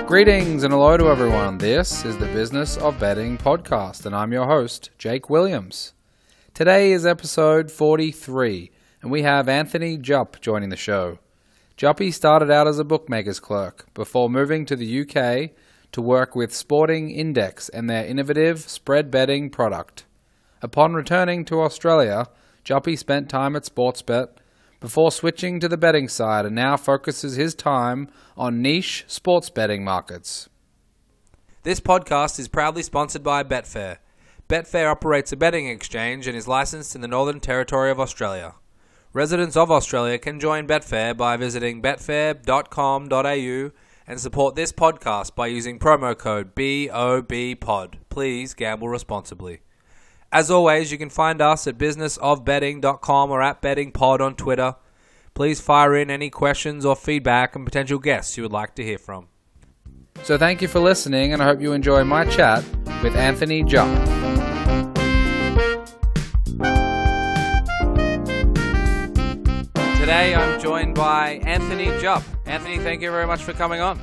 Greetings and hello to everyone. This is the Business of Betting podcast, and I'm your host, Jake Williams. Today is episode 43, and we have Anthony Jupp joining the show. Juppy started out as a bookmaker's clerk before moving to the UK to work with Sporting Index and their innovative spread betting product. Upon returning to Australia, Juppy spent time at Sportsbet before switching to the betting side and now focuses his time on niche sports betting markets. This podcast is proudly sponsored by Betfair. Betfair operates a betting exchange and is licensed in the Northern Territory of Australia. Residents of Australia can join Betfair by visiting betfair.com.au and support this podcast by using promo code BOBPOD. Please gamble responsibly. As always, you can find us at businessofbetting.com or at bettingpod on Twitter. Please fire in any questions or feedback and potential guests you would like to hear from. So thank you for listening, and I hope you enjoy my chat with Anthony Jupp. Today I'm joined by Anthony Jupp. Anthony, thank you very much for coming on.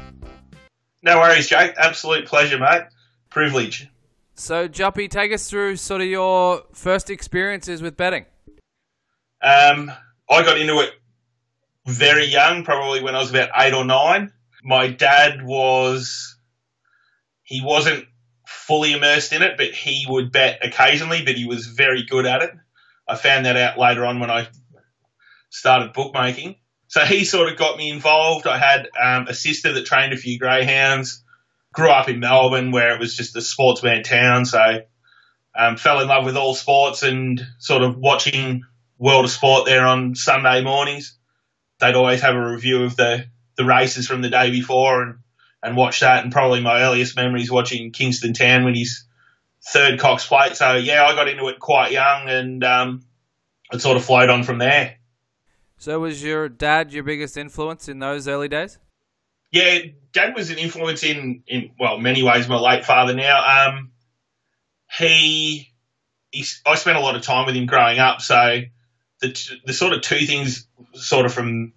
No worries, Jake. Absolute pleasure, mate. Privilege. So, Juppy, take us through sort of your first experiences with betting. I got into it very young, probably when I was about 8 or 9. My dad he wasn't fully immersed in it, but he would bet occasionally, but he was very good at it. I found that out later on when I started bookmaking. So he sort of got me involved. I had a sister that trained a few greyhounds. Grew up in Melbourne where it was just a sportsman town, so fell in love with all sports and sort of watching World of Sport there on Sunday mornings. They'd always have a review of the races from the day before and watch that, and probably my earliest memories watching Kingston Town win his third Cox Plate. So, yeah, I got into it quite young and it sort of flowed on from there. So was your dad your biggest influence in those early days? Yeah, Dad was an influence in many ways. My late father now. I spent a lot of time with him growing up. So the sort of two things, sort of from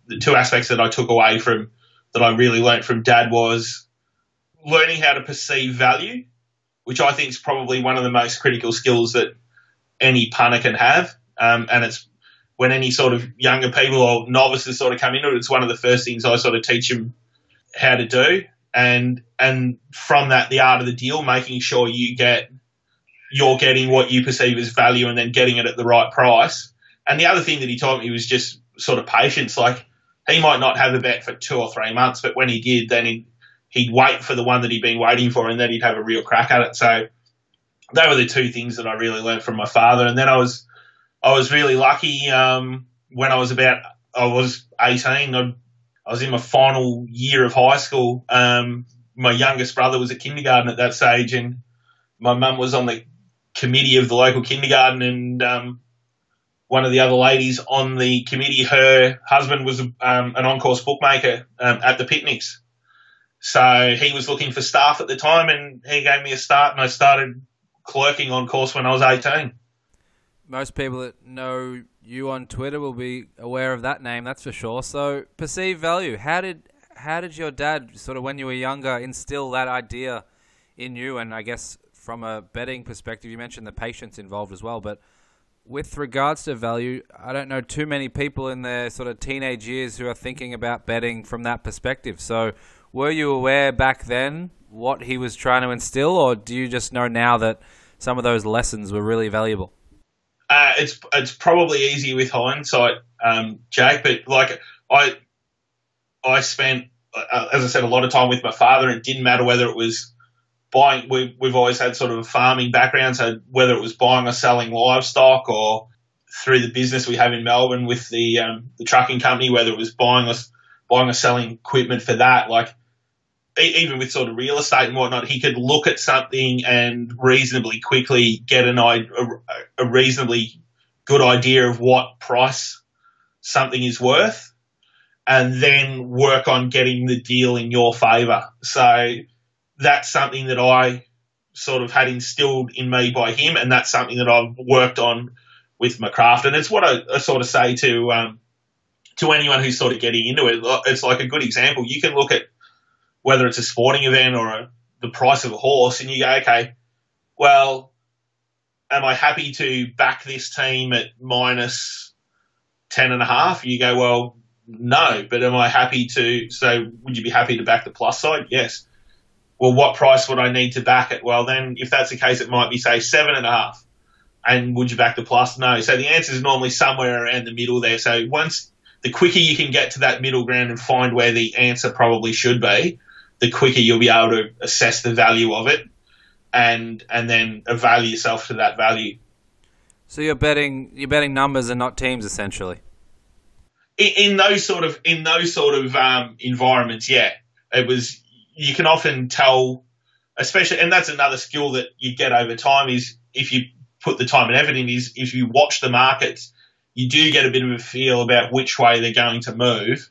the two aspects that I took away from that I really learnt from Dad was learning how to perceive value, which I think is probably one of the most critical skills that any punter can have. And it's when any sort of younger people or novices sort of come into it, it's one of the first things I sort of teach them how to do. And from that, the art of the deal, making sure you're getting what you perceive as value and then getting it at the right price. And the other thing that he taught me was just sort of patience. Like, he might not have a bet for 2 or 3 months, but when he did, then he'd wait for the one that he'd been waiting for, and then he'd have a real crack at it. So they were the two things that I really learned from my father. And then I was really lucky when I was 18. I was in my final year of high school. My youngest brother was at kindergarten at that stage, and my mum was on the committee of the local kindergarten, and one of the other ladies on the committee, her husband was an on-course bookmaker at the picnics. So he was looking for staff at the time, and he gave me a start, and I started clerking on course when I was 18. Most people that know you on Twitter will be aware of that name, that's for sure. So, perceived value. How did your dad, sort of when you were younger, instill that idea in you? And I guess from a betting perspective, you mentioned the patience involved as well. But with regards to value, I don't know too many people in their sort of teenage years who are thinking about betting from that perspective. So, were you aware back then what he was trying to instill, or do you just know now that some of those lessons were really valuable? It's probably easy with hindsight, Jake, but like I spent, as I said, a lot of time with my father, and it didn't matter whether it was buying. We've always had sort of a farming background, so whether it was buying or selling livestock, or through the business we have in Melbourne with the trucking company, whether it was buying or selling equipment for that, like even with sort of real estate and whatnot, he could look at something and reasonably quickly get a reasonably good idea of what price something is worth, and then work on getting the deal in your favour. So that's something that I sort of had instilled in me by him, and that's something that I've worked on with my craft. And it's what I sort of say to anyone who's sort of getting into it. It's like a good example. You can look at whether it's a sporting event or the price of a horse, and you go, okay, well, am I happy to back this team at minus 10.5? You go, well, no, but am I happy to? So, would you be happy to back the plus side? Yes. Well, what price would I need to back it? Well, then, if that's the case, it might be, say, 7.5. And would you back the plus? No. So the answer is normally somewhere around the middle there. So the quicker you can get to that middle ground and find where the answer probably should be, the quicker you'll be able to assess the value of it and then evaluate yourself to that value. So you're betting numbers and not teams, essentially. In those sort of environments, yeah, you can often tell, especially, and that's another skill that you get over time, is if you put the time and effort in, is if you watch the markets, you do get a bit of a feel about which way they're going to move,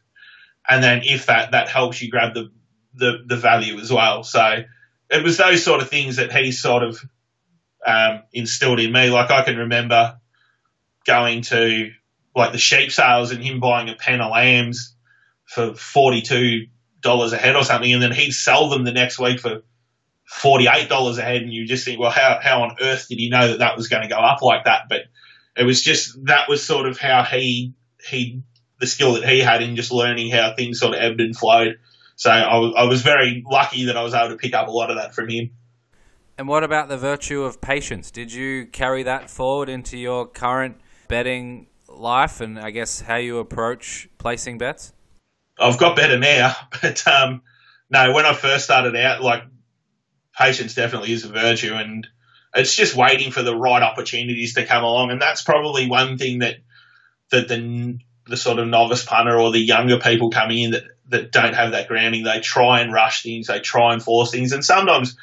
and then if that helps you grab the value as well. So it was those sort of things that he sort of instilled in me. Like, I can remember going to like the sheep sales and him buying a pen of lambs for $42 a head or something, and then he'd sell them the next week for $48 a head, and you just think, well, how on earth did he know that was going to go up like that? But it was just, that was sort of how the skill that he had in just learning how things sort of ebbed and flowed. So I was very lucky that I was able to pick up a lot of that from him. And what about the virtue of patience? Did you carry that forward into your current betting life, and I guess how you approach placing bets? I've got better now, but no, when I first started out, like, patience definitely is a virtue, and it's just waiting for the right opportunities to come along. And that's probably one thing that the sort of novice punter or the younger people coming in that don't have that grounding, they try and rush things, they try and force things, and sometimes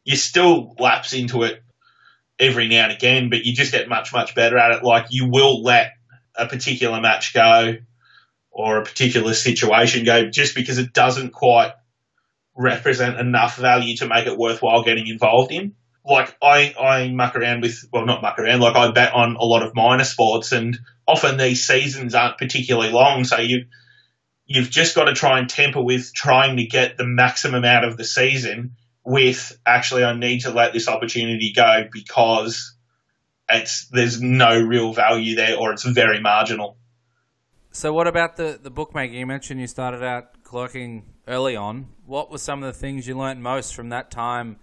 you still lapse into it every now and again, but you just get much, much better at it. Like, you will let a particular match go or a particular situation go just because it doesn't quite represent enough value to make it worthwhile getting involved in. Like, I muck around with, well, not muck around, like, I bet on a lot of minor sports, and often these seasons aren't particularly long, so you've just got to try and temper with trying to get the maximum out of the season with, actually, I need to let this opportunity go because there's no real value there, or it's very marginal. So what about the bookmaking? You mentioned you started out clerking early on. What were some of the things you learnt most from that time,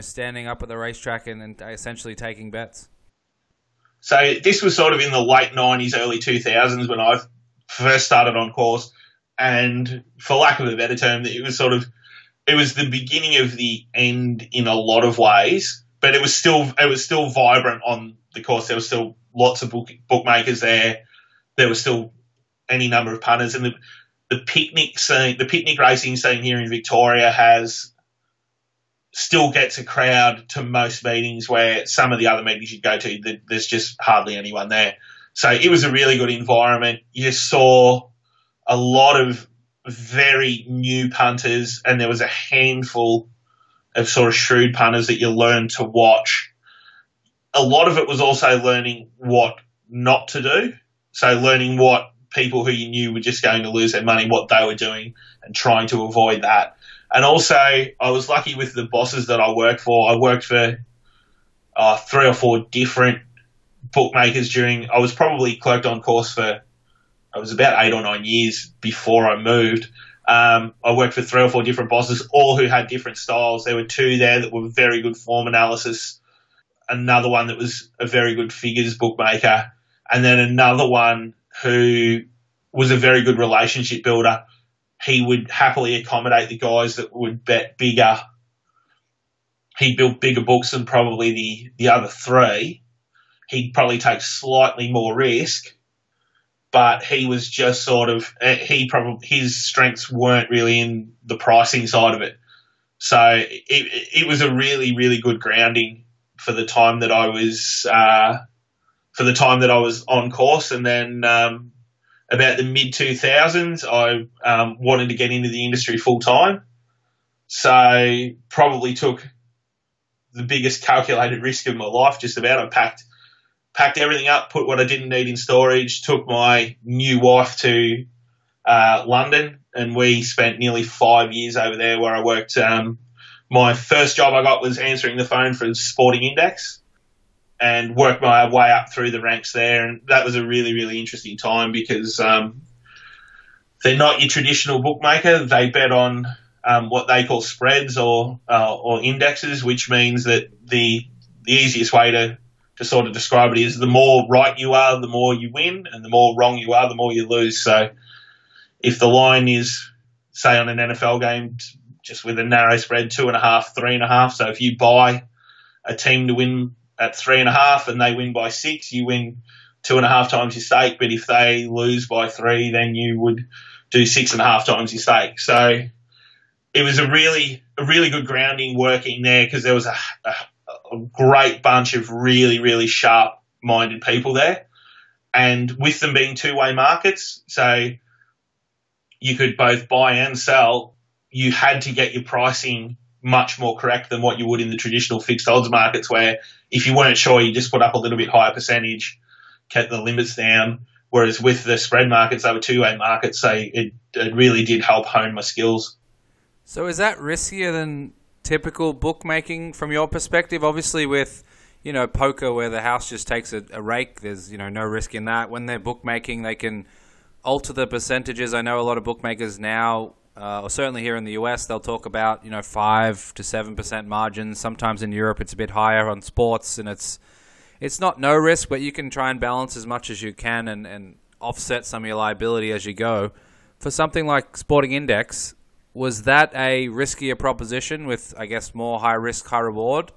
standing up at the racetrack and essentially taking bets? So this was sort of in the late 90s, early 2000s when I first started on course, and for lack of a better term, it was the beginning of the end in a lot of ways, but it was still vibrant on the course. There was still lots of bookmakers there. There was still any number of punters, and the picnic racing scene here in Victoria still gets a crowd to most meetings, where some of the other meetings you go to, there's just hardly anyone there. So it was a really good environment. You saw a lot of very new punters, and there was a handful of sort of shrewd punters that you learned to watch. A lot of it was also learning what not to do. So learning what people who you knew were just going to lose their money, what they were doing, and trying to avoid that. And also, I was lucky with the bosses that I worked for. I worked for 3 or 4 different bookmakers I was probably clerked on course I was about 8 or 9 years before I moved. I worked for 3 or 4 different bosses, all who had different styles. There were 2 there that were very good form analysis, another one that was a very good figures bookmaker, and then another one who was a very good relationship builder. He would happily accommodate the guys that would bet bigger. He built bigger books than probably the other 3. He'd probably take slightly more risk, but he was just sort of, his strengths weren't really in the pricing side of it. So it was a really, really good grounding for the time that I was on course. And then about the mid-2000s, I wanted to get into the industry full-time. So probably took the biggest calculated risk of my life, just about. I packed everything up, put what I didn't need in storage, took my new wife to London and we spent nearly 5 years over there where I worked. My first job I got was answering the phone for Sporting Index and worked my way up through the ranks there. And that was a really, really interesting time because they're not your traditional bookmaker. They bet on what they call spreads or indexes, which means that the easiest way to sort of describe it is the more right you are, the more you win, and the more wrong you are, the more you lose. So if the line is, say, on an NFL game, just with a narrow spread, 2.5, 3.5. So if you buy a team to win at 3.5 and they win by 6, you win 2.5 times your stake. But if they lose by 3, then you would do 6.5 times your stake. So it was a really good grounding working there because there was a great bunch of really, really sharp-minded people there. And with them being two-way markets, so you could both buy and sell, you had to get your pricing much more correct than what you would in the traditional fixed odds markets where if you weren't sure, you just put up a little bit higher percentage, kept the limits down. Whereas with the spread markets, they were two-way markets, so it really did help hone my skills. So is that riskier than typical bookmaking from your perspective? Obviously with, poker where the house just takes a rake, there's, no risk in that. When they're bookmaking, they can alter the percentages. I know a lot of bookmakers now, or certainly here in the US, they'll talk about, 5 to 7% margins. Sometimes in Europe it's a bit higher on sports, and it's not no risk, but you can try and balance as much as you can and offset some of your liability as you go. For something like Sporting Index, was that a riskier proposition with, I guess, more high risk, high reward?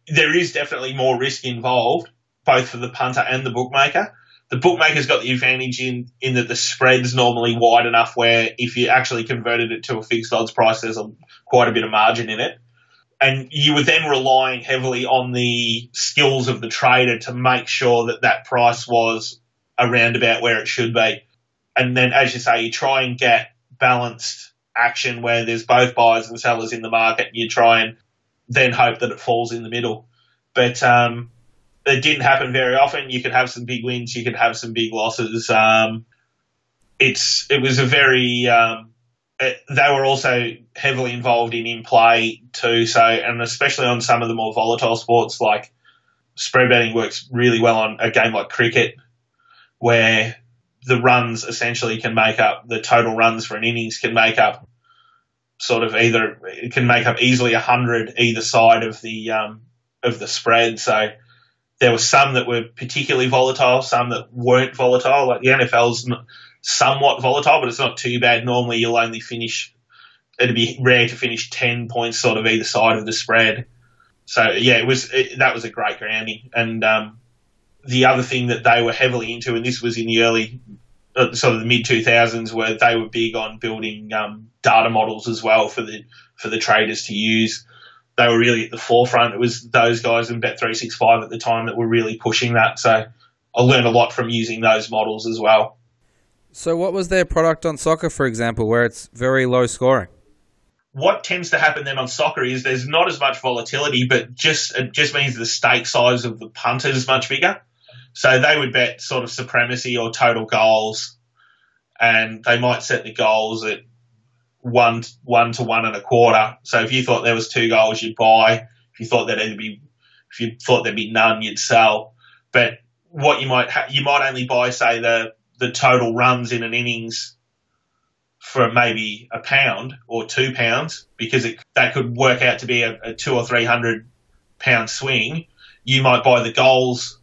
There is definitely more risk involved, both for the punter and the bookmaker. The bookmaker's got the advantage in that the spread's normally wide enough where if you actually converted it to a fixed odds price, there's quite a bit of margin in it. And you were then relying heavily on the skills of the trader to make sure that that price was around about where it should be. And then, as you say, you try and get balanced action where there's both buyers and sellers in the market, and you try and then hope that it falls in the middle. But it didn't happen very often. You could have some big wins, you could have some big losses. It was a very they were also heavily involved in play too. So, and especially on some of the more volatile sports like spread betting works really well on a game like cricket, where the runs essentially can make up the total runs for an innings can make up easily 100 either side of the spread. So there were some that were particularly volatile, some that weren't volatile. Like the NFL's somewhat volatile, but it's not too bad. Normally you'll only finish, it'd be rare to finish 10 points sort of either side of the spread. So yeah, that was a great grounding. And the other thing that they were heavily into, and this was in the early, sort of the mid 2000s, where they were big on building data models as well for the traders to use. They were really at the forefront. It was those guys in Bet365 at the time that were really pushing that. So I learned a lot from using those models as well. So what was their product on soccer, for example, where it's very low scoring? What tends to happen then on soccer is there's not as much volatility, but it just means the stake size of the punter is much bigger. So they would bet sort of supremacy or total goals, and they might set the goals at 1 to 1.25. So if you thought there was 2 goals, you'd buy. If you thought there'd be none, you'd sell. But what you might only buy, say, the total runs in an innings for maybe £1 or £2, because that could work out to be a 200 or 300 pound swing. You might buy the goals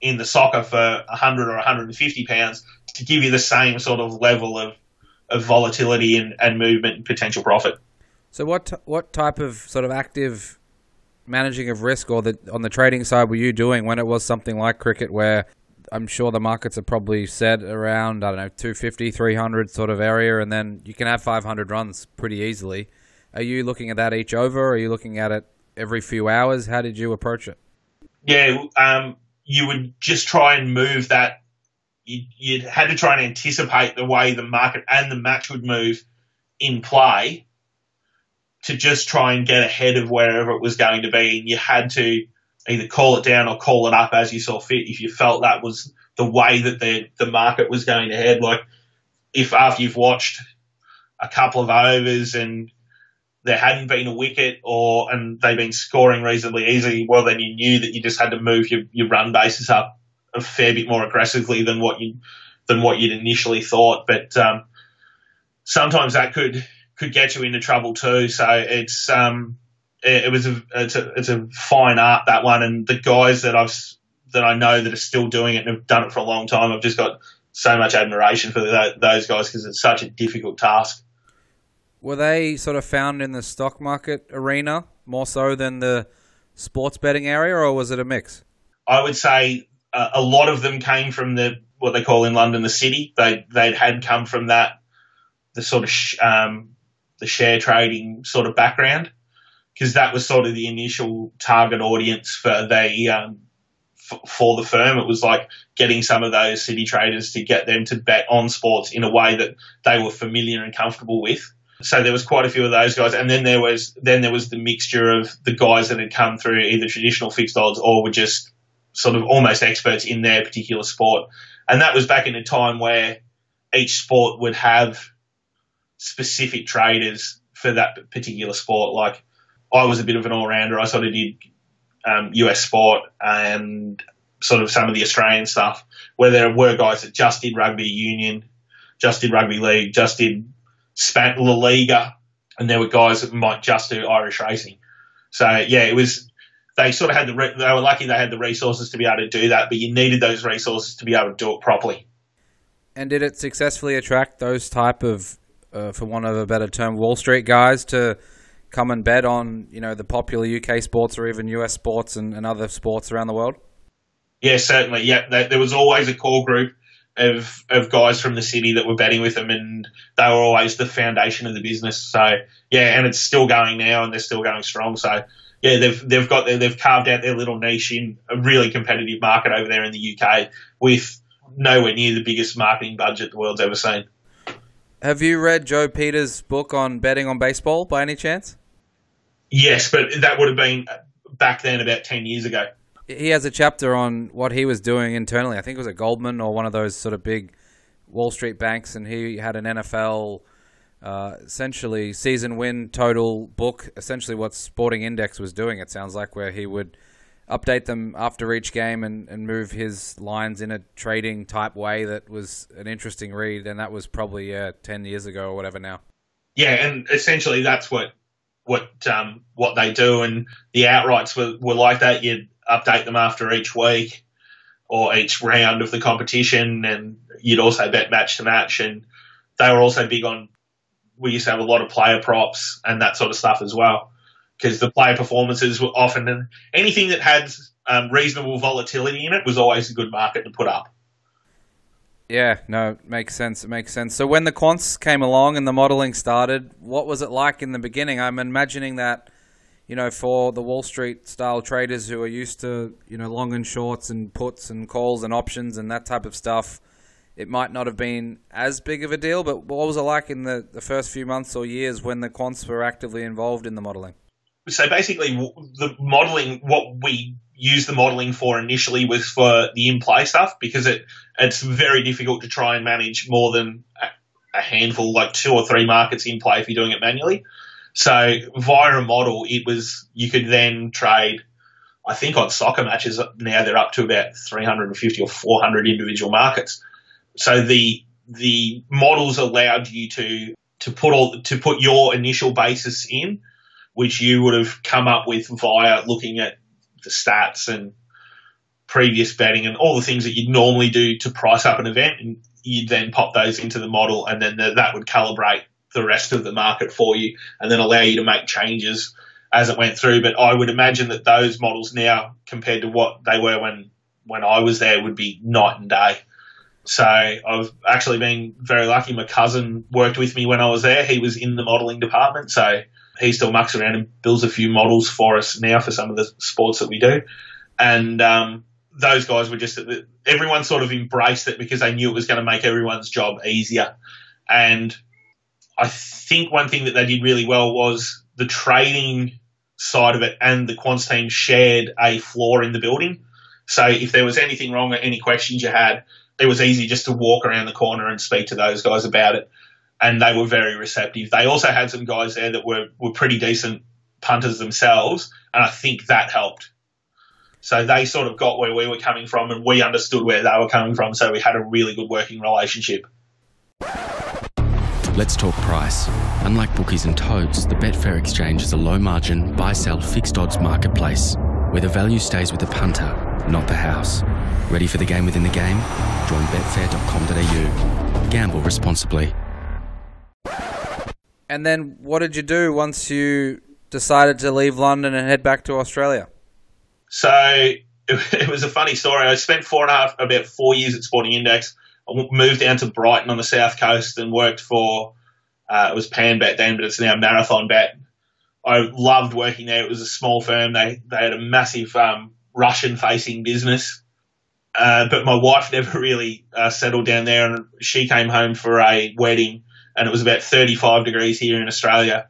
in the soccer for 100 or 150 pounds to give you the same sort of level of volatility and movement and potential profit. So what type of sort of active managing of risk on the trading side were you doing when it was something like cricket, where I'm sure the markets are probably set around, 250, 300 sort of area, and then you can have 500 runs pretty easily. Are you looking at that each over? Are you looking at it every few hours? How did you approach it? Yeah, you would just try and move that. You had to try and anticipate the way the market and the match would move in play to just try and get ahead of wherever it was going to be. And you had to either call it down or call it up as you saw fit if you felt that was the way that the market was going to head. Like if after you've watched a couple of overs and there hadn't been a wicket and they've been scoring reasonably easily, well, then you knew that you just had to move your run bases up a fair bit more aggressively than what you'd initially thought. But sometimes that could get you into trouble too. So it's a fine art, that one. And the guys that I know that are still doing it and have done it for a long time, I've just got so much admiration for those guys because it's such a difficult task. Were they sort of found in the stock market arena more so than the sports betting area, or was it a mix? I would say a lot of them came from what they call in London the city. They'd had come from the sort of the share trading sort of background, because that was sort of the initial target audience for the firm. It was like getting some of those city traders to get them to bet on sports in a way that they were familiar and comfortable with. So there was quite a few of those guys, and then there was the mixture of the guys that had come through either traditional fixed odds or were just sort of almost experts in their particular sport. And that was back in a time where each sport would have specific traders for that particular sport. Like I was a bit of an all-rounder. I sort of did US sport and sort of some of the Australian stuff, where there were guys that just did rugby union, just did rugby league, just did La Liga, and there were guys that might just do Irish racing. So yeah, it was. They sort of had they were lucky they had the resources to be able to do that, but you needed those resources to be able to do it properly. And did it successfully attract those type of, for want of a better term, Wall Street guys to come and bet on, the popular UK sports or even US sports and other sports around the world? Yeah, certainly. Yeah, there was always a core group of guys from the city that were betting with them, and they were always the foundation of the business. So yeah, and it's still going now, and they're still going strong. So yeah, they've carved out their little niche in a really competitive market over there in the UK with nowhere near the biggest marketing budget the world's ever seen. Have you read Joe Peters' book on betting on baseball by any chance? Yes, but that would have been back then about 10 years ago. He has a chapter on what he was doing internally. I think it was at Goldman or one of those sort of big Wall Street banks, and he had an NFL essentially season win total book, essentially what Sporting Index was doing, it sounds like, where he would update them after each game and move his lines in a trading type way that was an interesting read, and that was probably 10 years ago or whatever now. Yeah, and essentially that's what they do, and the outrights were like that. You'd update them after each week or each round of the competition, and you'd also bet match to match, and they were also big on, we used to have a lot of player props and that sort of stuff as well, because the player performances were often, anything that had reasonable volatility in it was always a good market to put up. Yeah, no, it makes sense. It makes sense. So when the quants came along and the modeling started, what was it like in the beginning? I'm imagining that, for the Wall Street style traders who are used to, long and shorts and puts and calls and options and that type of stuff, it might not have been as big of a deal. But what was it like in the first few months or years when the quants were actively involved in the modeling? So basically, the modeling, what we used the modeling for initially was for the in-play stuff, because it's very difficult to try and manage more than a handful, like 2 or 3 markets in play if you're doing it manually. So via a model, you could then trade, I think on soccer matches now they're up to about 350 or 400 individual markets. So the models allowed you to put your initial basis in, which you would have come up with via looking at the stats and previous betting and all the things that you'd normally do to price up an event, and you'd then pop those into the model, and then that would calibrate the rest of the market for you and then allow you to make changes as it went through. But I would imagine that those models now, compared to what they were when I was there, would be night and day. So I've actually been very lucky. My cousin worked with me when I was there. He was in the modelling department, so he still mucks around and builds a few models for us now for some of the sports that we do. And those guys were everyone sort of embraced it because they knew it was going to make everyone's job easier. And I think one thing that they did really well was the trading side of it and the quants team shared a floor in the building. So if there was anything wrong or any questions you had, it was easy just to walk around the corner and speak to those guys about it. and they were very receptive. They also had some guys there that were pretty decent punters themselves, and I think that helped. So they sort of got where we were coming from, and we understood where they were coming from, so we had a really good working relationship. Let's talk price. Unlike bookies and totes, the Betfair Exchange is a low-margin, buy-sell, fixed-odds marketplace where the value stays with the punter, not the house. Ready for the game within the game? Join betfair.com.au. Gamble responsibly. And then what did you do once you decided to leave London and head back to Australia? So it was a funny story. I spent about 4 years at Sporting Index. I moved down to Brighton on the south coast and worked for, it was PanBet then, but it's now Marathon Bet. I loved working there. It was a small firm. They had a massive Russian-facing business. But my wife never really settled down there, and she came home for a wedding, and it was about 35 degrees here in Australia.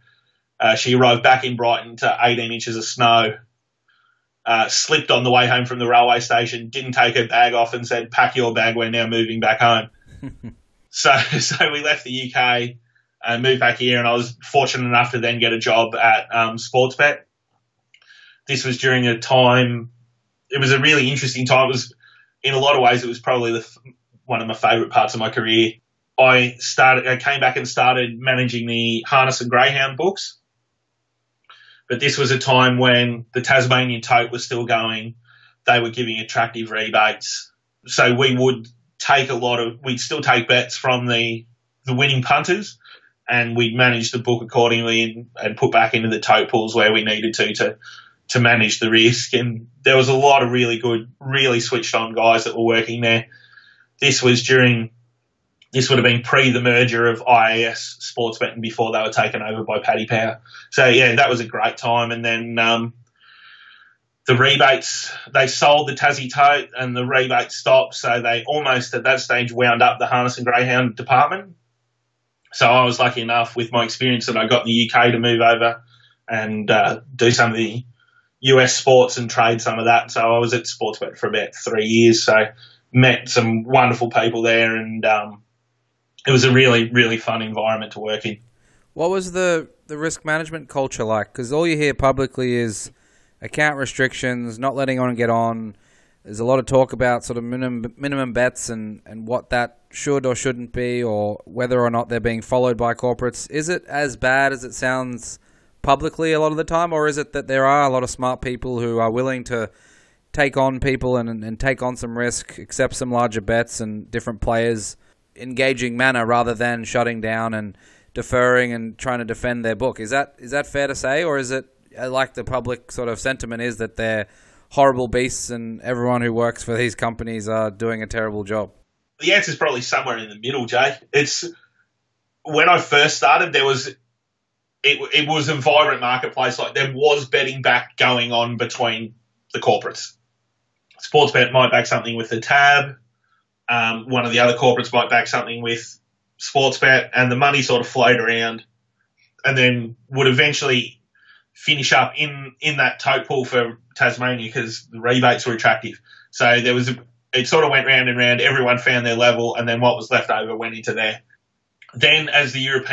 She arrived back in Brighton to 18 inches of snow. Slipped on the way home from the railway station, didn't take her bag off and said, "Pack your bag, we're now moving back home." So we left the UK and moved back here, and I was fortunate enough to then get a job at Sportsbet. This was during a time, it was a really interesting time. It was, in a lot of ways, it was probably one of my favourite parts of my career. I came back and started managing the harness and greyhound books. But this was a time when the Tasmanian tote was still going. They were giving attractive rebates. So we would we'd still take bets from the winning punters, and we'd manage the book accordingly and put back into the tote pools where we needed to manage the risk. And there was a lot of really good, really switched on guys that were working there. This would have been pre the merger of IAS Sportsbet and before they were taken over by Paddy Power. So, yeah, that was a great time. And then the rebates, they sold the Tassie tote and the rebates stopped. So they almost at that stage wound up the harness and greyhound department. So I was lucky enough with my experience that I got in the UK to move over and do some of the US sports and trade some of that. So I was at Sportsbet for about 3 years. So met some wonderful people there, and it was a really, really fun environment to work in. What was the risk management culture like? Because all you hear publicly is account restrictions, not letting on get on. There's a lot of talk about sort of minimum bets and what that should or shouldn't be, or whether or not they're being followed by corporates. Is it as bad as it sounds publicly a lot of the time, or is it that there are a lot of smart people who are willing to take on people and take on some risk, accept some larger bets and different players' engaging manner rather than shutting down and deferring and trying to defend their book? Is that fair to say, or is it like the public sort of sentiment is that they're horrible beasts and everyone who works for these companies are doing a terrible job? The answer is probably somewhere in the middle, Jay. It's when I first started, it was a vibrant marketplace. Like, there was betting back going on between the corporates. Sportsbet might back something with the tab. One of the other corporates might back something with Sportsbet, and the money sort of flowed around and then would eventually finish up in that tote pool for Tasmania because the rebates were attractive. So it sort of went round and round. Everyone found their level, and then what was left over went into there. Then as the UK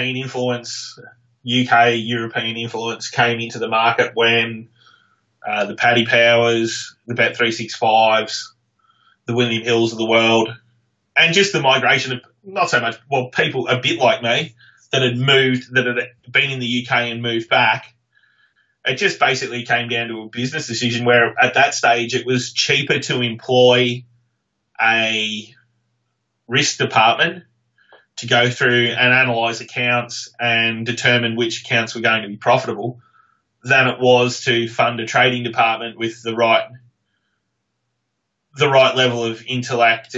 European influence came into the market, when the Paddy Powers, the Bet365s, the William Hills of the world, and just the migration of not so much, well, people a bit like me that had been in the UK and moved back. It just basically came down to a business decision where at that stage it was cheaper to employ a risk department to go through and analyse accounts and determine which accounts were going to be profitable than it was to fund a trading department with the right level of intellect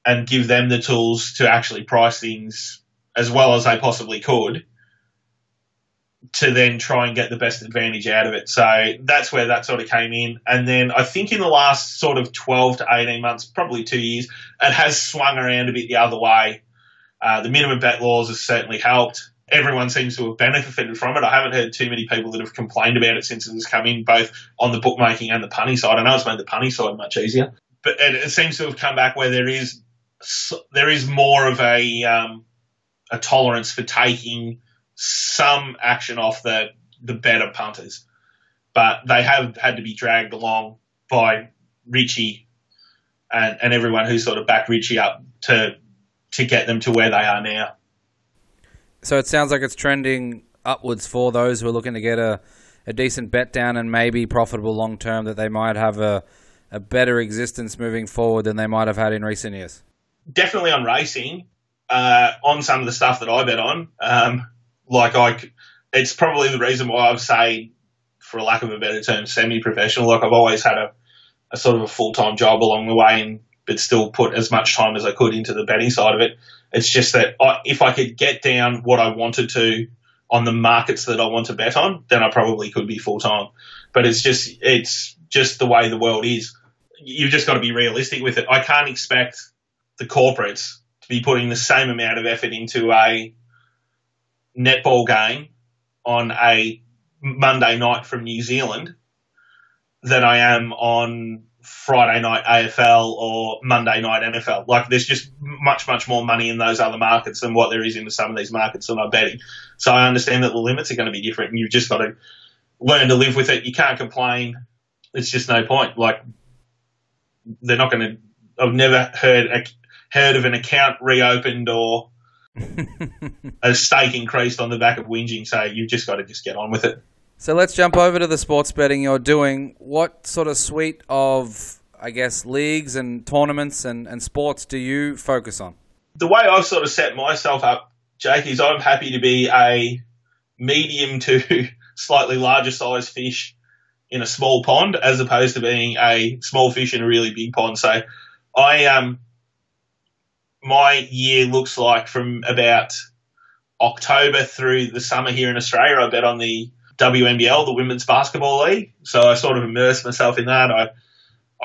and give them the tools to actually price things as well as they possibly could to then try and get the best advantage out of it. So that's where that sort of came in. And then I think in the last sort of 12 to 18 months, probably 2 years, it has swung around a bit the other way. The minimum bet laws has certainly helped. Everyone seems to have benefited from it. I haven't heard too many people that have complained about it since it has come in, both on the bookmaking and the punting side. I know it's made the punting side much easier, but it seems to have come back where there is more of a a tolerance for taking some action off the better punters. But they have had to be dragged along by Richie and everyone who sort of backed Richie up to get them to where they are now. So it sounds like it's trending upwards for those who are looking to get a decent bet down and maybe profitable long term, that they might have a better existence moving forward than they might have had in recent years. Definitely on racing, on some of the stuff that I bet on. It's probably the reason why I've say, for lack of a better term, semi-professional. Like, I've always had a sort of a full-time job along the way, but still put as much time as I could into the betting side of it. It's just that if I could get down what I wanted to on the markets that I want to bet on, then I probably could be full-time. But it's just the way the world is. You've just got to be realistic with it. I can't expect the corporates to be putting the same amount of effort into a netball game on a Monday night from New Zealand than I am on Friday night AFL or Monday night NFL. Like, there's just much, much more money in those other markets than what there is in some of these markets that I'm betting. So I understand that the limits are going to be different, and you've just got to learn to live with it. You can't complain. It's just no point. Like, they're not going to. I've never heard of an account reopened or a stake increased on the back of whinging. So you've just got to just get on with it. So let's jump over to the sports betting you're doing. What sort of suite of, I guess, leagues and tournaments and sports do you focus on? The way I've sort of set myself up, Jake, is I'm happy to be a medium to slightly larger size fish in a small pond, as opposed to being a small fish in a really big pond. So my year looks like from about October through the summer here in Australia, I bet on the WNBL, the Women's Basketball League. So I sort of immerse myself in that.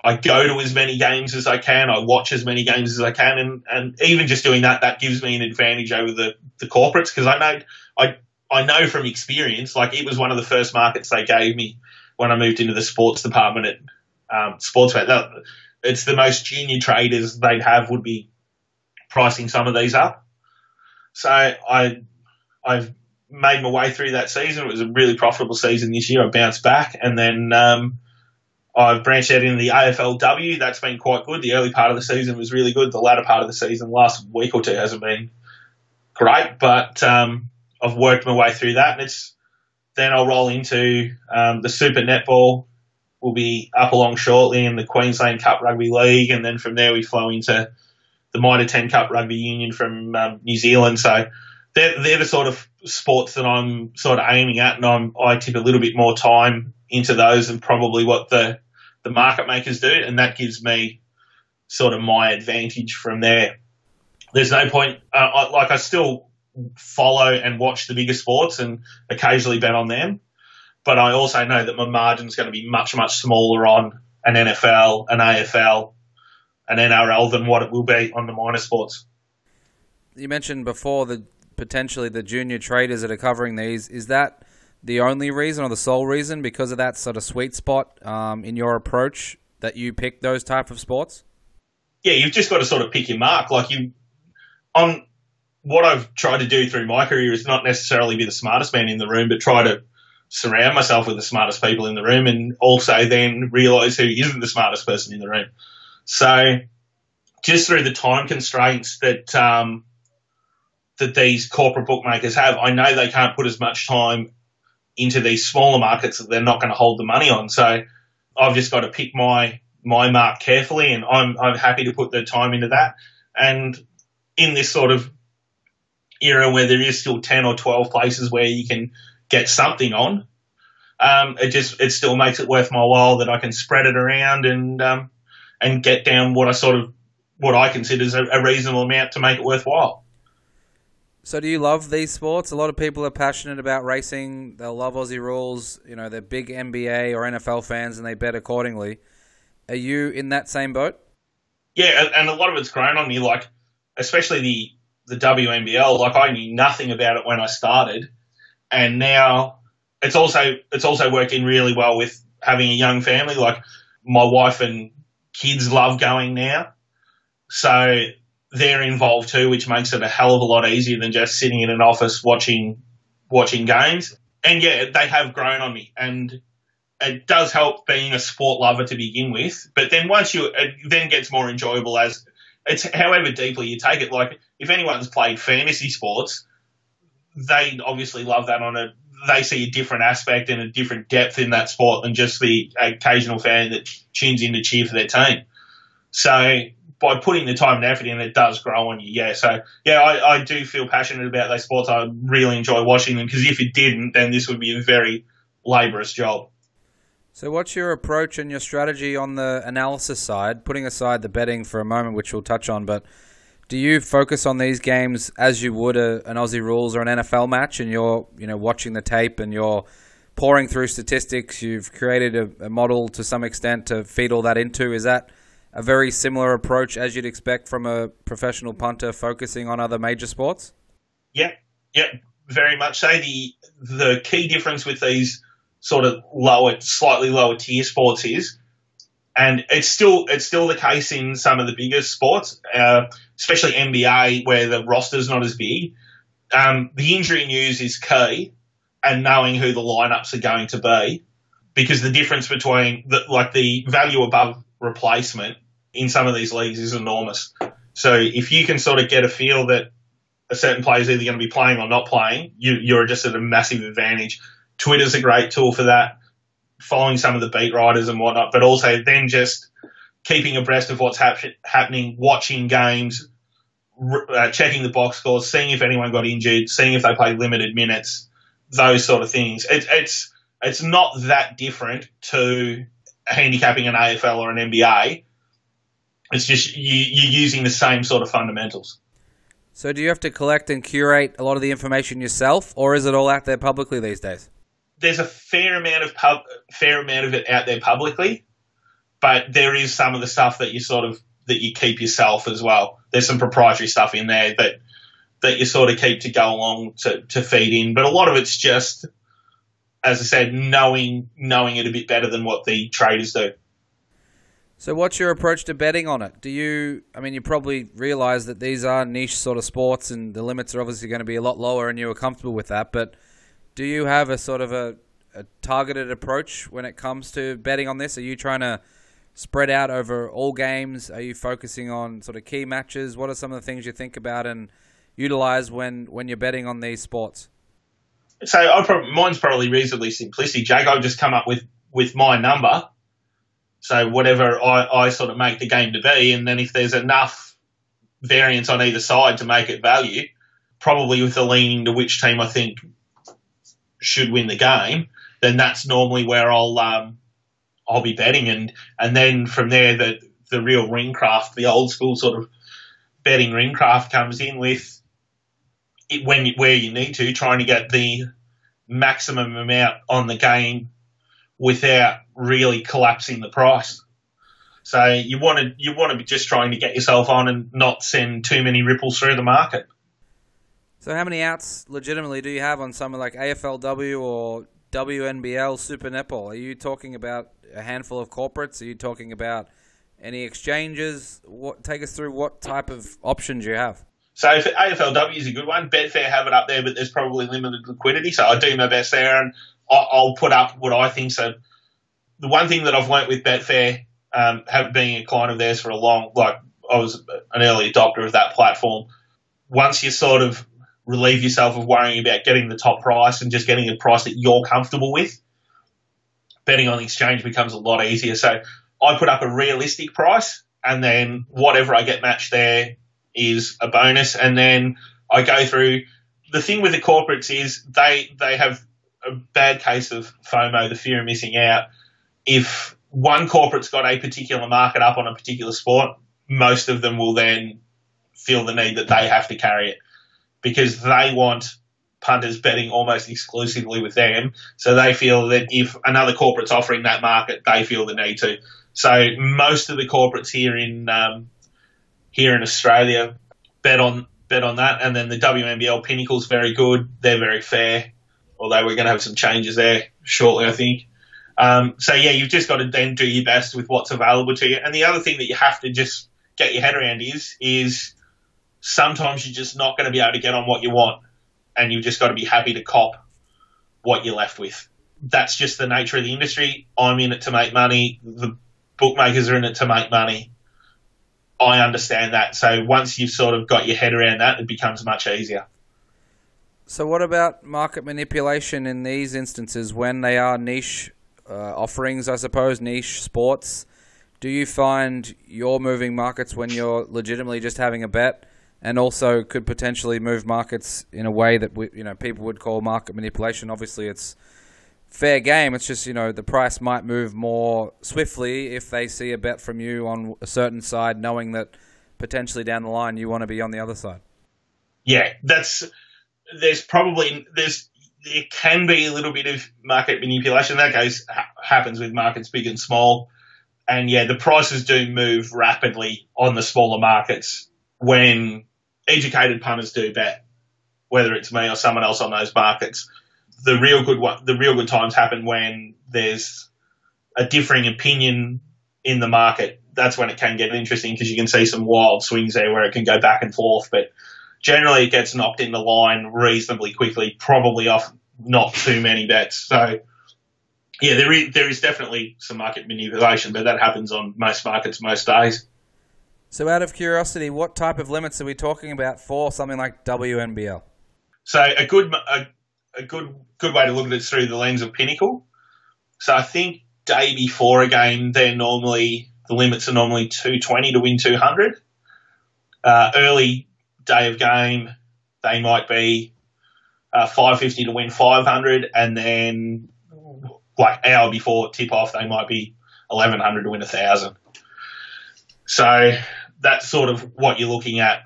I go to as many games as I can. I watch as many games as I can. And even just doing that gives me an advantage over the corporates, because I know from experience, like, it was one of the first markets they gave me when I moved into the sports department at Sportsbet. It's the most junior traders they'd have would be pricing some of these up. So I've made my way through that season. It was a really profitable season this year. I bounced back, and then I've branched out into the AFLW. That's been quite good. The early part of the season was really good. The latter part of the season, last week or two, hasn't been great, but I've worked my way through that, and then I'll roll into the Super Netball. Will be up along shortly in the Queensland Cup Rugby League, and then from there we flow into the Mitre 10 Cup Rugby Union from New Zealand. So they're the sort of sports that I'm sort of aiming at, and I tip a little bit more time into those than probably what the market makers do, and that gives me sort of my advantage from there. There's no point. I still follow and watch the bigger sports and occasionally bet on them, but I also know that my margin's going to be much, much smaller on an NFL, an AFL, an NRL than what it will be on the minor sports. You mentioned before that potentially the junior traders that are covering these. Is that the only reason or the sole reason, because of that sort of sweet spot in your approach, that you pick those type of sports? Yeah, you've just got to sort of pick your mark. What I've tried to do through my career is not necessarily be the smartest man in the room, but try to surround myself with the smartest people in the room, and also then realise who isn't the smartest person in the room. So just through the time constraints that these corporate bookmakers have, I know they can't put as much time into these smaller markets that they're not going to hold the money on. So I've just got to pick my mark carefully, and I'm happy to put the time into that. And in this sort of era where there is still 10 or 12 places where you can get something on, it still makes it worth my while that I can spread it around and get down what I consider is a reasonable amount to make it worthwhile. So do you love these sports? A lot of people are passionate about racing. They'll love Aussie rules. You know, they're big NBA or NFL fans, and they bet accordingly. Are you in that same boat? Yeah, and a lot of it's grown on me, like especially the WNBL. Like, I knew nothing about it when I started, and now it's also worked in really well with having a young family. Like, my wife and kids love going now, so they're involved too, which makes it a hell of a lot easier than just sitting in an office watching games. And yeah, they have grown on me, and it does help being a sport lover to begin with. But then it then gets more enjoyable as it's however deeply you take it. Like if anyone's played fantasy sports, they obviously love that they see a different aspect and a different depth in that sport than just the occasional fan that tunes in to cheer for their team. So by putting the time and effort in, it does grow on you. Yeah. So yeah, I do feel passionate about those sports. I really enjoy watching them, because if it didn't, then this would be a very laborious job. So what's your approach and your strategy on the analysis side, putting aside the betting for a moment, which we'll touch on, but do you focus on these games as you would an Aussie rules or an NFL match, and you're watching the tape and you're pouring through statistics, you've created a model to some extent to feed all that into? Is that a very similar approach as you'd expect from a professional punter focusing on other major sports? Yeah, very much so. The key difference with these sort of slightly lower tier sports is, and it's still the case in some of the bigger sports, especially NBA, where the roster's not as big. The injury news is key, and knowing who the lineups are going to be, because the difference between the value above replacement in some of these leagues is enormous. So if you can sort of get a feel that a certain player is either going to be playing or not playing, you're just at a massive advantage. Twitter's a great tool for that, following some of the beat writers and whatnot, but also then just keeping abreast of what's happening, watching games, checking the box scores, seeing if anyone got injured, seeing if they played limited minutes, those sort of things. It's not that different to handicapping an AFL or an NBA. It's just you're using the same sort of fundamentals. So do you have to collect and curate a lot of the information yourself, or is it all out there publicly these days? There's a fair amount of it out there publicly, but there is some of the stuff that you keep yourself as well. There's some proprietary stuff in there that you sort of keep to go along to feed in. But a lot of it's just, as I said, knowing it a bit better than what the traders do. So what's your approach to betting on it? You probably realize that these are niche sort of sports and the limits are obviously going to be a lot lower, and you are comfortable with that, but do you have a sort of a targeted approach when it comes to betting on this? Are you trying to spread out over all games? Are you focusing on sort of key matches? What are some of the things you think about and utilize when you're betting on these sports? So mine's probably reasonably simplistic, Jake. I'll just come up with my number. So whatever I sort of make the game to be, and then if there's enough variance on either side to make it value, probably with a leaning to which team I think should win the game, then that's normally where I'll be betting, and then from there the real ring craft, the old school sort of betting ring craft comes in with it where you need to, trying to get the maximum amount on the game without really collapsing the price. So you want to be just trying to get yourself on and not send too many ripples through the market. So how many outs legitimately do you have on something like AFLW or WNBL Super Netball? Are you talking about a handful of corporates? Are you talking about any exchanges? Take us through what type of options you have. So AFLW is a good one. Betfair have it up there, but there's probably limited liquidity. So I do my best there, and I'll put up what I think. So the one thing that I've learnt with Betfair, being a client of theirs for I was an early adopter of that platform. Once you sort of relieve yourself of worrying about getting the top price and just getting a price that you're comfortable with, betting on the exchange becomes a lot easier. So I put up a realistic price, and then whatever I get matched there is a bonus. And then I go through. The thing with the corporates is they have a bad case of FOMO, the fear of missing out. If one corporate's got a particular market up on a particular sport, most of them will then feel the need that they have to carry it, because they want punters betting almost exclusively with them. So they feel that if another corporate's offering that market, they feel the need to. So most of the corporates here in Australia bet on that. And then the WNBL Pinnacle's very good. They're very fair, although we're going to have some changes there shortly, I think. So yeah, you've just got to then do your best with what's available to you. And the other thing that you have to just get your head around is sometimes you're just not going to be able to get on what you want, and you've just got to be happy to cop what you're left with. That's just the nature of the industry. I'm in it to make money. The bookmakers are in it to make money. I understand that. So once you've sort of got your head around that, it becomes much easier. So what about market manipulation in these instances when they are niche offerings, I suppose, niche sports? Do you find you're moving markets when you're legitimately just having a bet, and also could potentially move markets in a way that people would call market manipulation? Obviously, it's fair game. It's just, the price might move more swiftly if they see a bet from you on a certain side, knowing that potentially down the line you want to be on the other side. Yeah, there can be a little bit of market manipulation. That happens with markets big and small. And yeah, the prices do move rapidly on the smaller markets when educated punters do bet, whether it's me or someone else on those markets. The real good times happen when there's a differing opinion in the market. That's when it can get interesting, because you can see some wild swings there where it can go back and forth. But generally, it gets knocked in the line reasonably quickly, probably off not too many bets. So yeah, there is definitely some market manipulation, but that happens on most markets most days. So out of curiosity, what type of limits are we talking about for something like WNBL? So a good way to look at it is through the lens of Pinnacle. So I think day before a game, the limits are normally 220 to win 200. Early day of game, they might be 550 to win 500, and then like hour before tip off, they might be 1100 to win 1000. So that's sort of what you're looking at.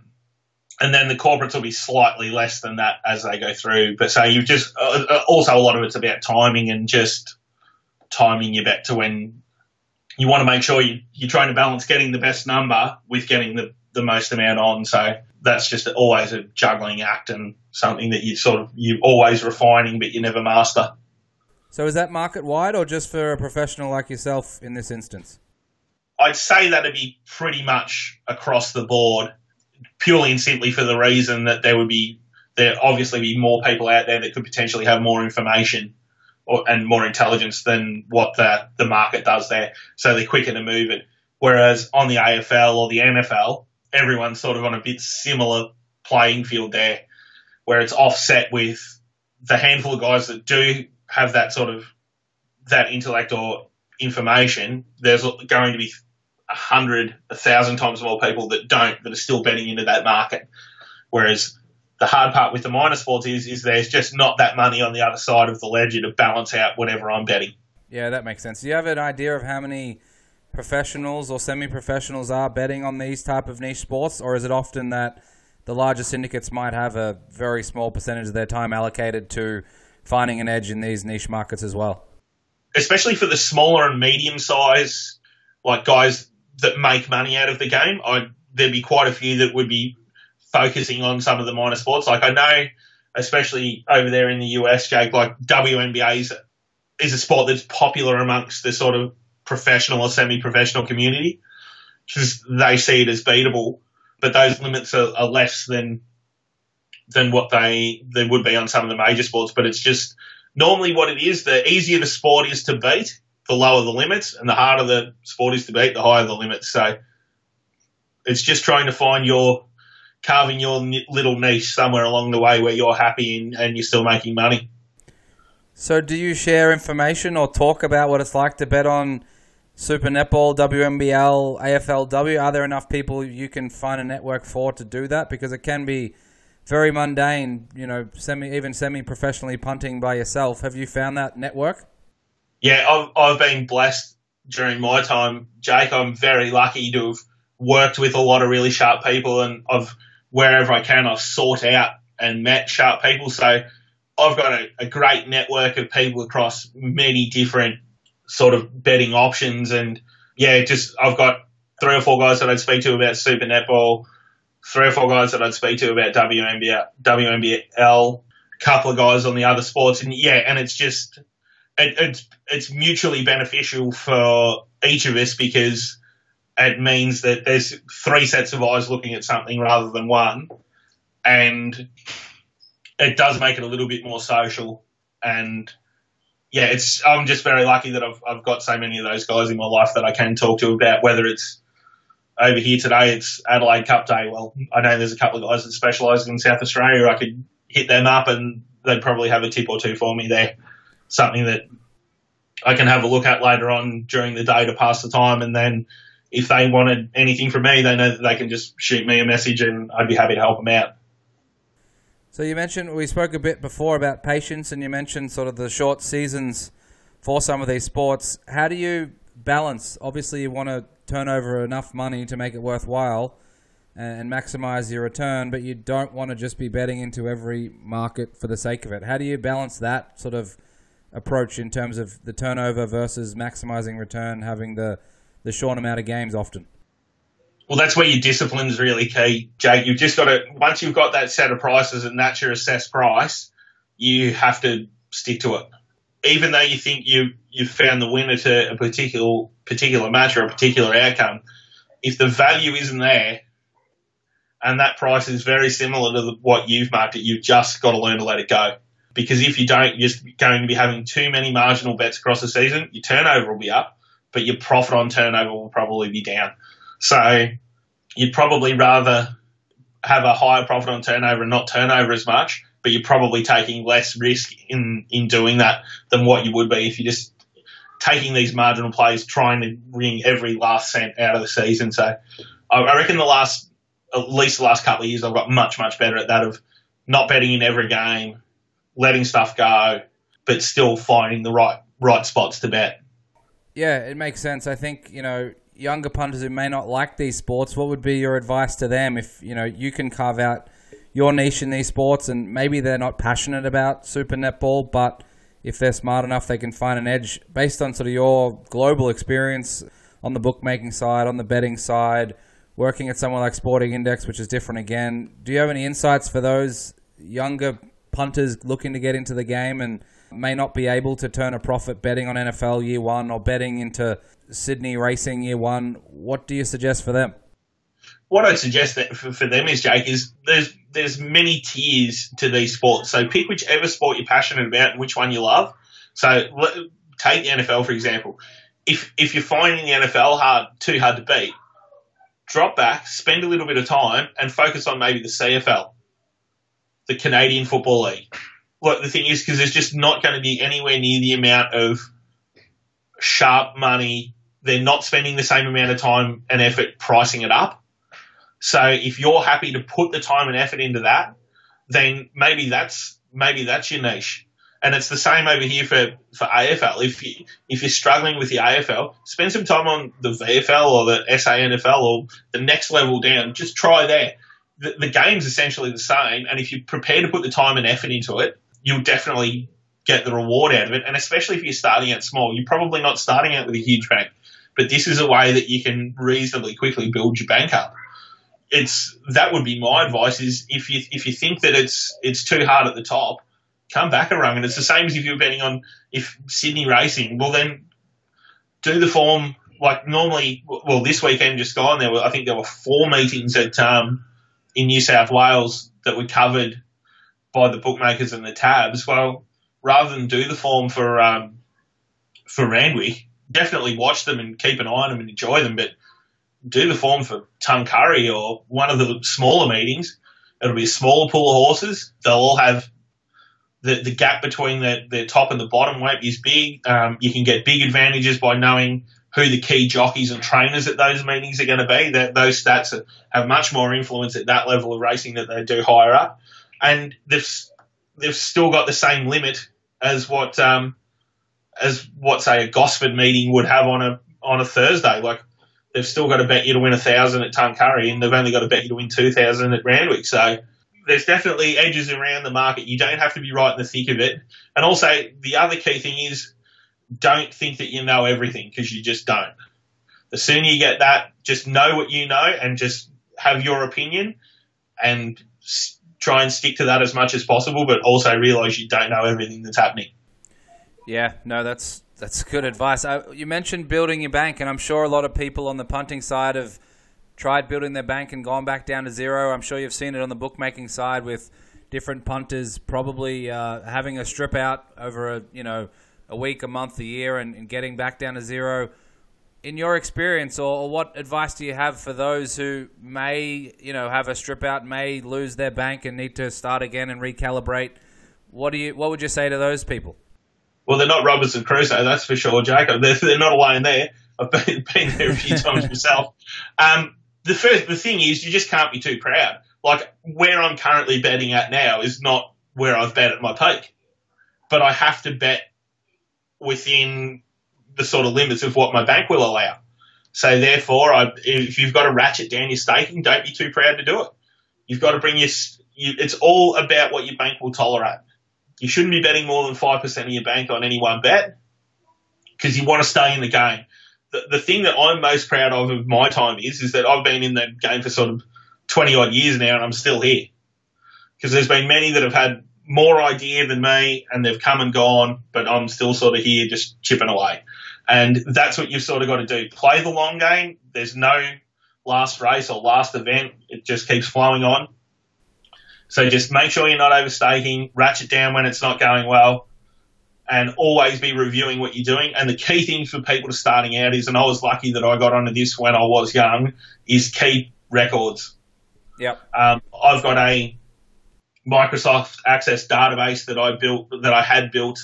And then the corporates will be slightly less than that as they go through. But so you've just also a lot of it's about timing and just timing your bet to when you want to make sure you're trying to balance getting the best number with getting the most amount on. So that's just always a juggling act and something that you're always refining, but you never master. So is that market wide or just for a professional like yourself in this instance? I'd say that'd be pretty much across the board, purely and simply for the reason that there obviously be more people out there that could potentially have more information and more intelligence than what the market does there. So they're quicker to move it. Whereas on the AFL or the NFL, everyone's sort of on a bit similar playing field there, where it's offset with the handful of guys that do have that sort of that intellect or information. There's going to be 100, 1,000 times more people that are still betting into that market. Whereas the hard part with the minor sports is there's just not that money on the other side of the ledger to balance out whatever I'm betting. Yeah, that makes sense. Do you have an idea of how many professionals or semi-professionals are betting on these type of niche sports, or is it often that the larger syndicates might have a very small percentage of their time allocated to finding an edge in these niche markets as well? Especially for the smaller and medium size, like guys that make money out of the game, there'd be quite a few that would be focusing on some of the minor sports. Like I know, especially over there in the US, Jake, like WNBA is a sport that's popular amongst the sort of professional or semi-professional community, because they see it as beatable. But those limits are less than what they would be on some of the major sports. But it's just normally what it is. The easier the sport is to beat, the lower the limits, and the harder the sport is to beat, the higher the limits. So it's just trying to find carving your little niche somewhere along the way where you're happy and you're still making money. So do you share information or talk about what it's like to bet on Super Netball, WNBL, AFLW? Are there enough people you can find a network for to do that? Because it can be very mundane, even semi-professionally punting by yourself. Have you found that network? Yeah, I've been blessed during my time, Jake. I'm very lucky to have worked with a lot of really sharp people, and wherever I can, I've sought out and met sharp people. So I've got a great network of people across many different sort of betting options. And yeah, I've got 3 or 4 guys that I'd speak to about Super Netball, 3 or 4 guys that I'd speak to about WNBL, a couple of guys on the other sports. And yeah, and it's just, it's mutually beneficial for each of us, because it means that there's 3 sets of eyes looking at something rather than one, and it does make it a little bit more social. And yeah, I'm just very lucky that I've got so many of those guys in my life that I can talk to about, whether it's over here today, it's Adelaide Cup Day. Well, I know there's a couple of guys that specialise in South Australia. I could hit them up and they'd probably have a tip or two for me there. Something that I can have a look at later on during the day to pass the time. And then if they wanted anything from me, they know that they can just shoot me a message and I'd be happy to help them out. So you mentioned, we spoke a bit before about patience, and you mentioned sort of the short seasons for some of these sports. How do you balance? Obviously, you want to turn over enough money to make it worthwhile and maximize your return, but you don't want to just be betting into every market for the sake of it. How do you balance that sort of approach in terms of the turnover versus maximizing return, having the short amount of games often? Well, that's where your discipline is really key, Jake. You've just got to, once you've got that set of prices and that's your assessed price, you have to stick to it. Even though you think you've found the winner to a particular match or a particular outcome, if the value isn't there and that price is very similar to what you've marked it, you've just got to learn to let it go. Because if you don't, you're just going to be having too many marginal bets across the season. Your turnover will be up, but your profit on turnover will probably be down. So you'd probably rather have a higher profit on turnover and not turnover as much, but you're probably taking less risk in doing that than what you would be if you're just taking these marginal plays, trying to wring every last cent out of the season. So I reckon at least the last couple of years, I've got much, much better at that, of not betting in every game, letting stuff go, but still finding the right spots to bet. Yeah, it makes sense. I think, younger punters who may not like these sports, what would be your advice to them if, you can carve out your niche in these sports, and maybe they're not passionate about Super Netball, but if they're smart enough, they can find an edge based on sort of your global experience on the bookmaking side, on the betting side, working at somewhere like Sporting Index, which is different again. Do you have any insights for those younger punters looking to get into the game and may not be able to turn a profit betting on NFL year one or betting into Sydney racing year one? What do you suggest for them? What I'd suggest that for them is, Jake, is there's many tiers to these sports. So pick whichever sport you're passionate about and which one you love. So take the NFL, for example. If you're finding the NFL too hard to beat, drop back, spend a little bit of time and focus on maybe the CFL, the Canadian Football League. Look, the thing is, because there's just not going to be anywhere near the amount of sharp money. They're not spending the same amount of time and effort pricing it up. So if you're happy to put the time and effort into that, then maybe that's your niche. And it's the same over here for AFL. If you're struggling with the AFL, spend some time on the VFL or the SANFL or the next level down. Just try there. The game's essentially the same, and if you're prepared to put the time and effort into it, you'll definitely get the reward out of it. And especially if you're starting out small, you're probably not starting out with a huge bank, but this is a way that you can reasonably quickly build your bank up. That would be my advice, is if you think that it's too hard at the top, come back a rung. And it's the same as if you're betting on Sydney racing. Well, then do the form like normally. Well, this weekend just gone, I think there were 4 meetings at in New South Wales that were covered by the bookmakers and the tabs. Well, rather than do the form for Randwick, definitely watch them and keep an eye on them and enjoy them, but do the form for Tuncurry or one of the smaller meetings. It'll be a smaller pool of horses. They'll all have the gap between their top and the bottom won't be as big. You can get big advantages by knowing who the key jockeys and trainers at those meetings are going to be. Those stats have much more influence at that level of racing than they do higher up. And they've still got the same limit as what say a Gosford meeting would have on a Thursday. Like, they've still got to bet you to win 1,000 at Tuncurry, and they've only got to bet you to win 2,000 at Randwick. So there's definitely edges around the market. You don't have to be right in the thick of it. And also, the other key thing is, don't think that you know everything, because you just don't. The sooner you get that, just know what you know and just have your opinion and try and stick to that as much as possible, but also realise you don't know everything that's happening. Yeah, no, that's That's good advice. You mentioned building your bank, and I'm sure a lot of people on the punting side have tried building their bank and gone back down to zero. I'm sure you've seen it on the bookmaking side with different punters probably having a strip out over a week, a month, a year, and getting back down to zero. In your experience, or what advice do you have for those who may have a strip out, may lose their bank and need to start again and recalibrate? What would you say to those people? Well, they're not Robinson Crusoe, that's for sure, Jacob. They're not alone there. I've been there a few times myself. The thing is, you just can't be too proud. Like, where I'm currently betting at now is not where I've bet at my peak. But I have to bet within the sort of limits of what my bank will allow. So therefore, if you've got to ratchet down your staking, don't be too proud to do it. You've got to bring it's all about what your bank will tolerate. You shouldn't be betting more than 5% of your bank on any one bet because you want to stay in the game. The thing that I'm most proud of my time is that I've been in the game for sort of 20 odd years now and I'm still here. Because there's been many that have had more idea than me and they've come and gone, but I'm still sort of here just chipping away. And that's what you've sort of got to do. Play the long game. There's no last race or last event. It just keeps flowing on. So just make sure you're not overstaking, ratchet down when it's not going well, and always be reviewing what you're doing. And the key thing for people starting out is, and I was lucky that I got onto this when I was young, is keep records. Yep. I've got a Microsoft Access database that I had built.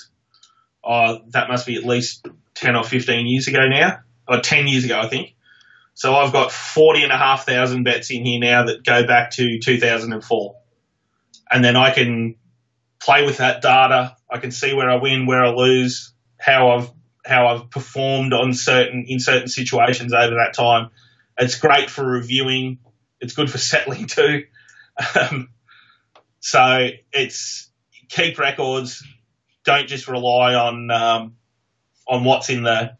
That must be at least 10 or 15 years ago now, or 10 years ago, I think. So I've got 40,500 bets in here now that go back to 2004. And then I can play with that data. I can see where I win, where I lose, how I've performed in certain situations over that time. It's great for reviewing. It's good for settling too. So it's keep records. Don't just rely on what's in the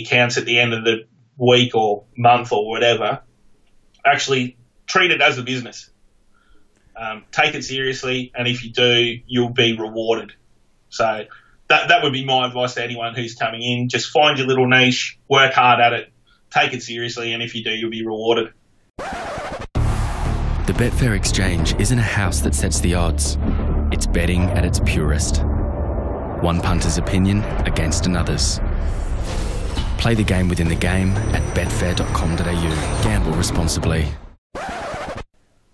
accounts at the end of the week or month or whatever. Actually, treat it as a business. Take it seriously, and if you do, you'll be rewarded. So that would be my advice to anyone who's coming in. Just find your little niche, work hard at it, take it seriously, and if you do, you'll be rewarded. The Betfair Exchange isn't a house that sets the odds. It's betting at its purest. One punter's opinion against another's. Play the game within the game at betfair.com.au. Gamble responsibly.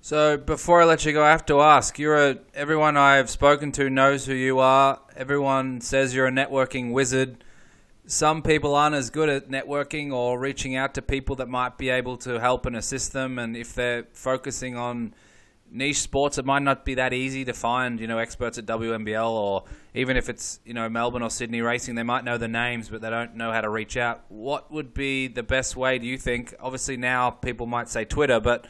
So before I let you go, I have to ask, everyone I've spoken to knows who you are. Everyone says you're a networking wizard. Some people aren't as good at networking or reaching out to people that might be able to help and assist them. And if they're focusing on niche sports, it might not be that easy to find, experts at WNBL, or even if it's, Melbourne or Sydney racing, they might know the names, but they don't know how to reach out. What would be the best way, do you think? Obviously now people might say Twitter, but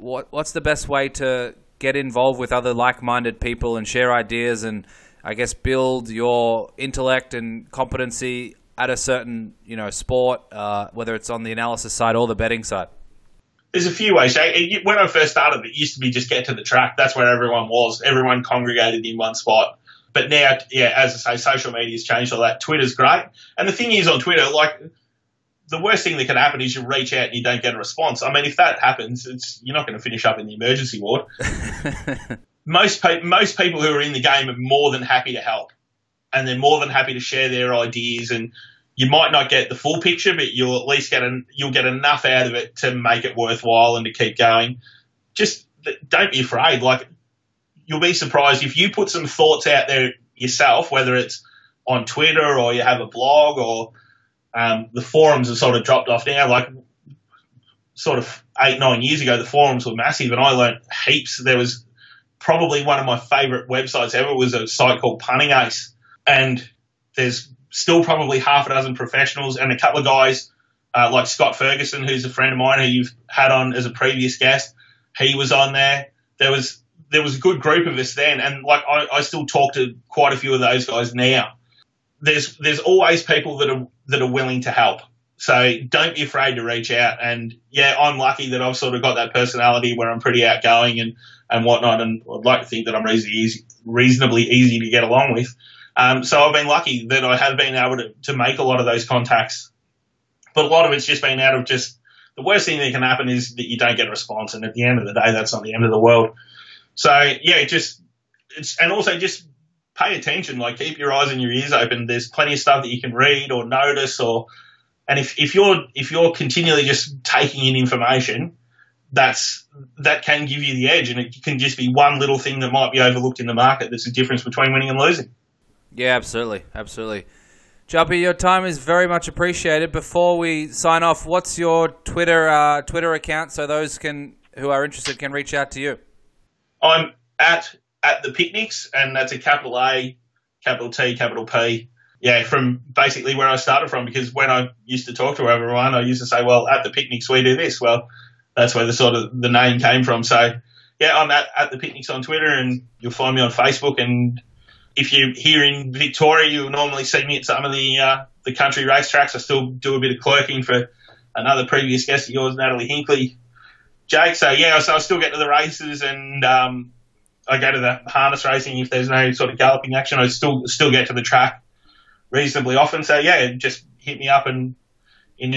what's the best way to get involved with other like-minded people and share ideas and, I guess, build your intellect and competency at a certain, sport, whether it's on the analysis side or the betting side? There's a few ways. When I first started, it used to be just get to the track. That's where everyone was. Everyone congregated in one spot. But now, as I say, social media's changed all that. Twitter's great. And the thing is on Twitter, the worst thing that can happen is you reach out and you don't get a response. I mean, if that happens, you're not going to finish up in the emergency ward. Most people who are in the game are more than happy to help, and they're more than happy to share their ideas. And you might not get the full picture, but you'll at least you'll get enough out of it to make it worthwhile and to keep going. Just don't be afraid. You'll be surprised if you put some thoughts out there yourself, whether it's on Twitter or you have a blog or the forums have sort of dropped off now. Sort of 8-9 years ago, the forums were massive and I learnt heaps. There was probably one of my favourite websites ever was a site called Punting Ace, and there's still probably half a dozen professionals and a couple of guys like Scott Ferguson, who's a friend of mine who you've had on as a previous guest. He was on there. There was a good group of us then, and I still talk to quite a few of those guys now. There's always people that are willing to help. So don't be afraid to reach out. And I'm lucky that I've sort of got that personality where I'm pretty outgoing and whatnot. And I'd like to think that I'm reasonably easy to get along with. So I've been lucky that I have been able to make a lot of those contacts. But a lot of it's just been out of just the worst thing that can happen is that you don't get a response. And at the end of the day, that's not the end of the world. So, yeah, and also just pay attention, like keep your eyes and your ears open. There's plenty of stuff that you can read or notice and if you're continually just taking in information, that can give you the edge, and it can just be one little thing that might be overlooked in the market that's the difference between winning and losing. Yeah, absolutely. Juppy, your time is very much appreciated. Before we sign off, what's your Twitter account so those who are interested can reach out to you? I'm at the Picnics, and that's a capital A, capital T, capital P. Yeah, from basically where I started from, because when I used to talk to everyone, I used to say, well, at the Picnics we do this. Well, that's where the name came from. So, yeah, I'm at the Picnics on Twitter, and you'll find me on Facebook. And if you're here in Victoria, you'll normally see me at some of the country racetracks. I still do a bit of clerking for another previous guest of yours, Natalie Hinkley, Jake. So, yeah, so I still get to the races, and I go to the harness racing if there's no sort of galloping action. I still get to the track reasonably often. So, yeah, just hit me up and in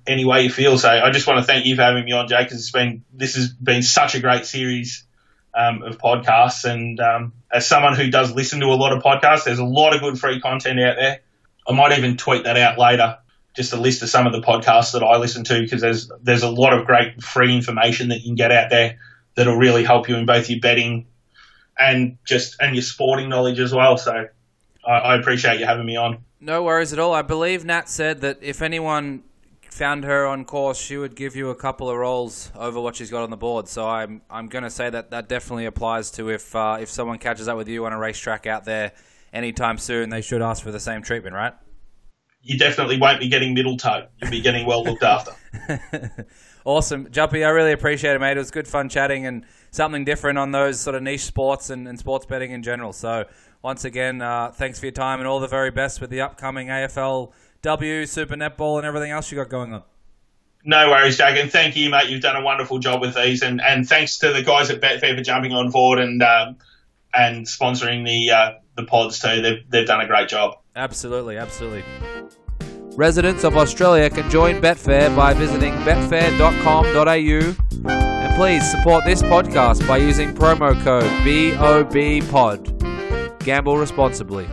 any way you feel. So I just want to thank you for having me on, Jake, because this has been such a great series of podcasts. And as someone who does listen to a lot of podcasts, there's a lot of good free content out there. I might even tweet that out later, just a list of some of the podcasts that I listen to, because there's a lot of great free information that you can get out there that'll really help you in both your betting and your sporting knowledge as well. So I appreciate you having me on. No worries at all. I believe Nat said that if anyone found her on course, she would give you a couple of rolls over what she's got on the board. So I'm going to say that definitely applies to if someone catches up with you on a racetrack out there anytime soon, they should ask for the same treatment, right? You definitely won't be getting middle toe. You'll be getting well looked after. Awesome. Juppy, I really appreciate it, mate. It was good fun chatting and something different on those sort of niche sports and sports betting in general. So once again, thanks for your time and all the very best with the upcoming AFLW, Super Netball and everything else you got going on. No worries, Jack, and thank you, mate. You've done a wonderful job with these, and thanks to the guys at Betfair for jumping on board and sponsoring the pods too. They've done a great job. Absolutely. Residents of Australia can join Betfair by visiting betfair.com.au, and please support this podcast by using promo code BOBPOD. Gamble responsibly.